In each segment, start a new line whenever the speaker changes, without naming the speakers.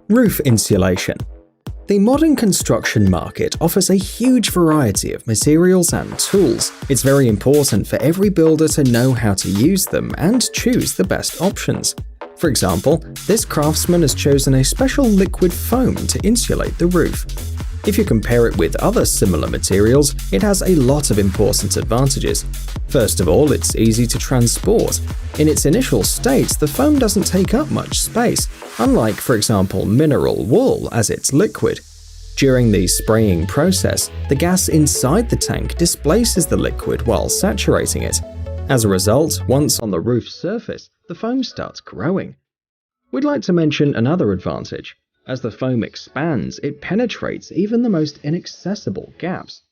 Roof insulation. The modern construction market offers a huge variety of materials and tools. It's very important for every builder to know how to use them and choose the best options. For example, this craftsman has chosen a special liquid foam to insulate the roof. If you compare it with other similar materials, it has a lot of important advantages. First of all, it's easy to transport. In its initial state, the foam doesn't take up much space, unlike, for example, mineral wool as it's liquid. During the spraying process, the gas inside the tank displaces the liquid while saturating it. As a result, once on the roof surface, the foam starts growing. We'd like to mention another advantage. As the foam expands, it penetrates even the most inaccessible gaps.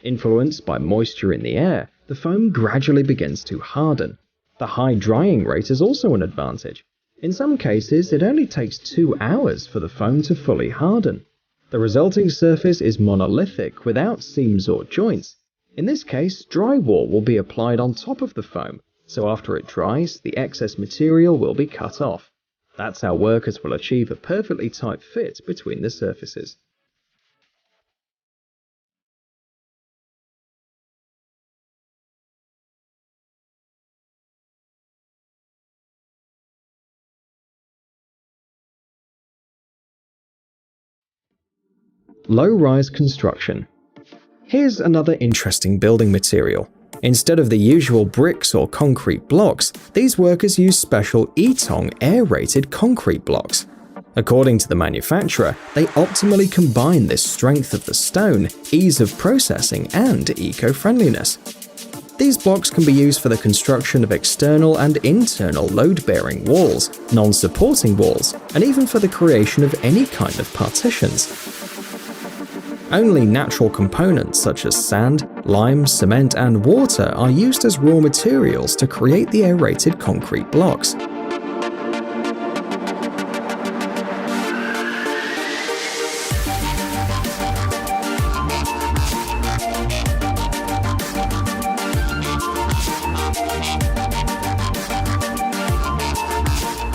Influenced by moisture in the air, the foam gradually begins to harden. The high drying rate is also an advantage. In some cases, it only takes 2 hours for the foam to fully harden. The resulting surface is monolithic without seams or joints. In this case, drywall will be applied on top of the foam, so after it dries, the excess material will be cut off. That's how workers will achieve a perfectly tight fit between the surfaces. Low-rise construction. Here's another interesting building material. Instead of the usual bricks or concrete blocks, these workers use special Etong air-rated concrete blocks. According to the manufacturer, they optimally combine this strength of the stone, ease of processing, and eco-friendliness. These blocks can be used for the construction of external and internal load-bearing walls, non-supporting walls, and even for the creation of any kind of partitions. Only natural components such as sand, lime, cement, and water are used as raw materials to create the aerated concrete blocks.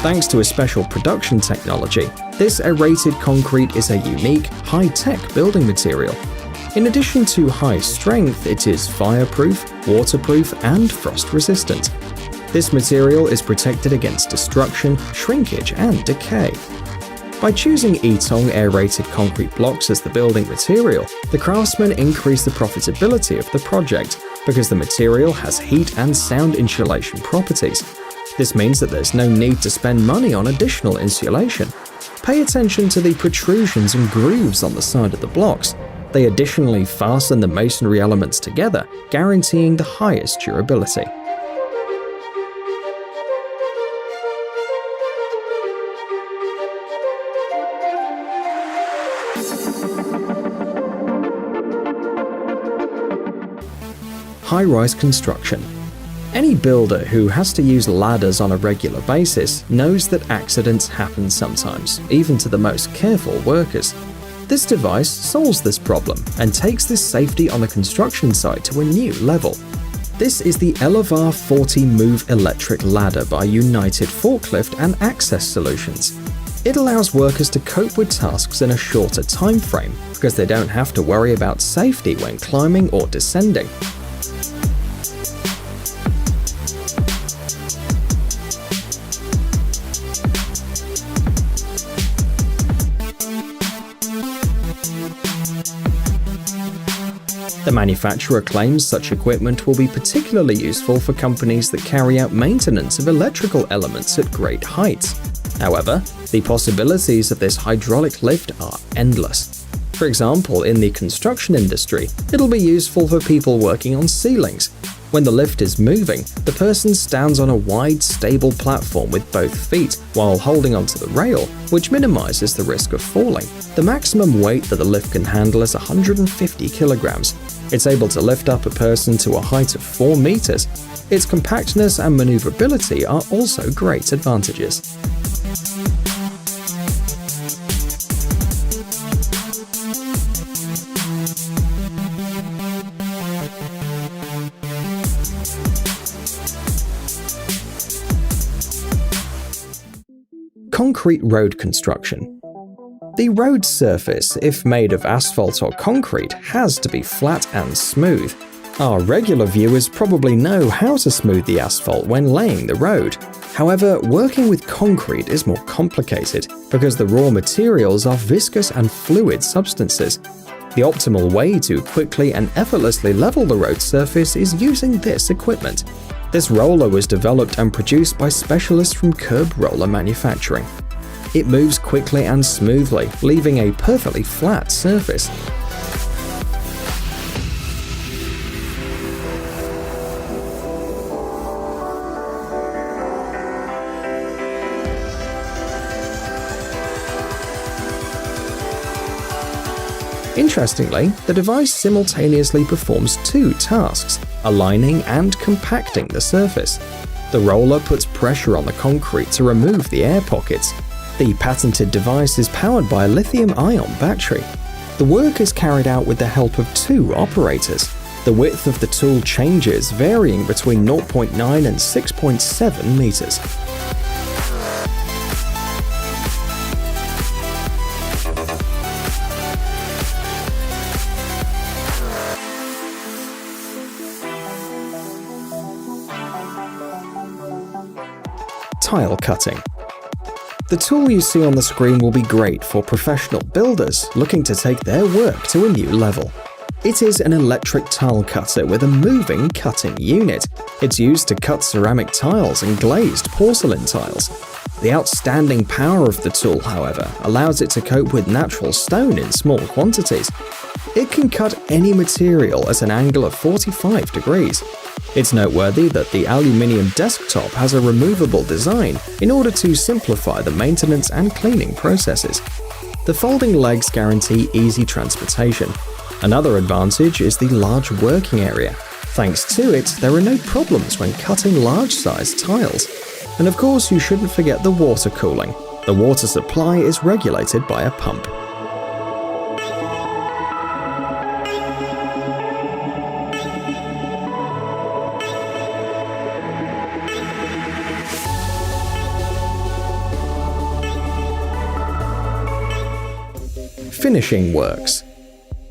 Thanks to a special production technology, this aerated concrete is a unique, high-tech building material. In addition to high strength, it is fireproof, waterproof, and frost-resistant. This material is protected against destruction, shrinkage, and decay. By choosing Etong aerated concrete blocks as the building material, the craftsmen increase the profitability of the project because the material has heat and sound insulation properties. This means that there's no need to spend money on additional insulation. Pay attention to the protrusions and grooves on the side of the blocks. They additionally fasten the masonry elements together, guaranteeing the highest durability. High-rise construction. Any builder who has to use ladders on a regular basis knows that accidents happen sometimes, even to the most careful workers. This device solves this problem and takes this safety on the construction site to a new level. This is the Elevar 40 Move Electric Ladder by United Forklift and Access Solutions. It allows workers to cope with tasks in a shorter time frame because they don't have to worry about safety when climbing or descending. The manufacturer claims such equipment will be particularly useful for companies that carry out maintenance of electrical elements at great heights. However, the possibilities of this hydraulic lift are endless. For example, in the construction industry, it'll be useful for people working on ceilings. When the lift is moving, the person stands on a wide, stable platform with both feet while holding onto the rail, which minimizes the risk of falling. The maximum weight that the lift can handle is 150 kilograms. It's able to lift up a person to a height of 4 meters. Its compactness and maneuverability are also great advantages. concrete road construction. The road surface, if made of asphalt or concrete, has to be flat and smooth. Our regular viewers probably know how to smooth the asphalt when laying the road. However, working with concrete is more complicated because the raw materials are viscous and fluid substances. The optimal way to quickly and effortlessly level the road surface is using this equipment. This roller was developed and produced by specialists from curb roller manufacturing. It moves quickly and smoothly, leaving a perfectly flat surface. Interestingly, the device simultaneously performs two tasks: aligning and compacting the surface. The roller puts pressure on the concrete to remove the air pockets. The patented device is powered by a lithium-ion battery. The work is carried out with the help of two operators. The width of the tool changes, varying between 0.9 and 6.7 meters. Tile cutting. The tool you see on the screen will be great for professional builders looking to take their work to a new level. It is an electric tile cutter with a moving cutting unit. It's used to cut ceramic tiles and glazed porcelain tiles. The outstanding power of the tool, however, allows it to cope with natural stone in small quantities. It can cut any material at an angle of 45 degrees. It's noteworthy that the aluminium desktop has a removable design in order to simplify the maintenance and cleaning processes. The folding legs guarantee easy transportation. Another advantage is the large working area. Thanks to it, there are no problems when cutting large-sized tiles. And of course, you shouldn't forget the water cooling. The water supply is regulated by a pump. Finishing works.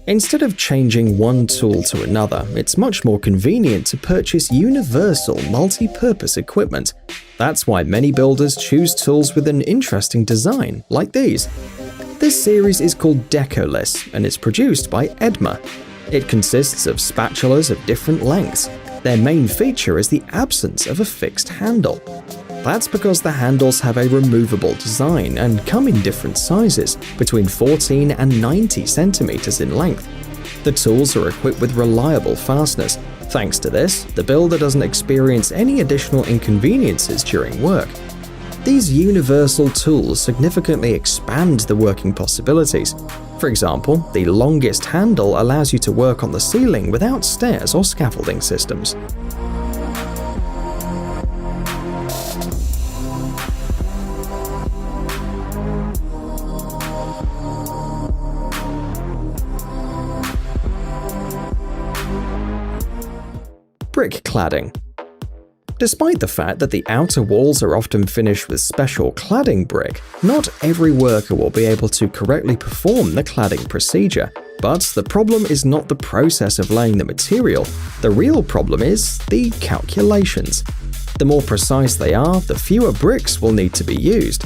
Instead of changing one tool to another, it's much more convenient to purchase universal multi-purpose equipment. That's why many builders choose tools with an interesting design, like these. This series is called Decolis and is produced by Edma. It consists of spatulas of different lengths. Their main feature is the absence of a fixed handle. That's because the handles have a removable design and come in different sizes, between 14 and 90 centimeters in length. The tools are equipped with reliable fasteners. Thanks to this, the builder doesn't experience any additional inconveniences during work. These universal tools significantly expand the working possibilities. For example, the longest handle allows you to work on the ceiling without stairs or scaffolding systems. Brick cladding. Despite the fact that the outer walls are often finished with special cladding brick, not every worker will be able to correctly perform the cladding procedure. But the problem is not the process of laying the material. The real problem is the calculations. The more precise they are, the fewer bricks will need to be used.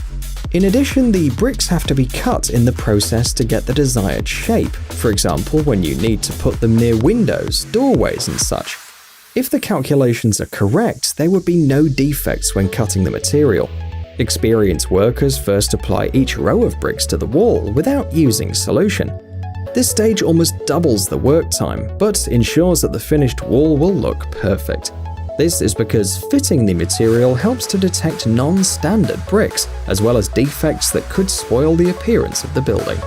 In addition, the bricks have to be cut in the process to get the desired shape. For example, when you need to put them near windows, doorways, and such. If the calculations are correct, there would be no defects when cutting the material. Experienced workers first apply each row of bricks to the wall without using solution. This stage almost doubles the work time, but ensures that the finished wall will look perfect. This is because fitting the material helps to detect non-standard bricks, as well as defects that could spoil the appearance of the building.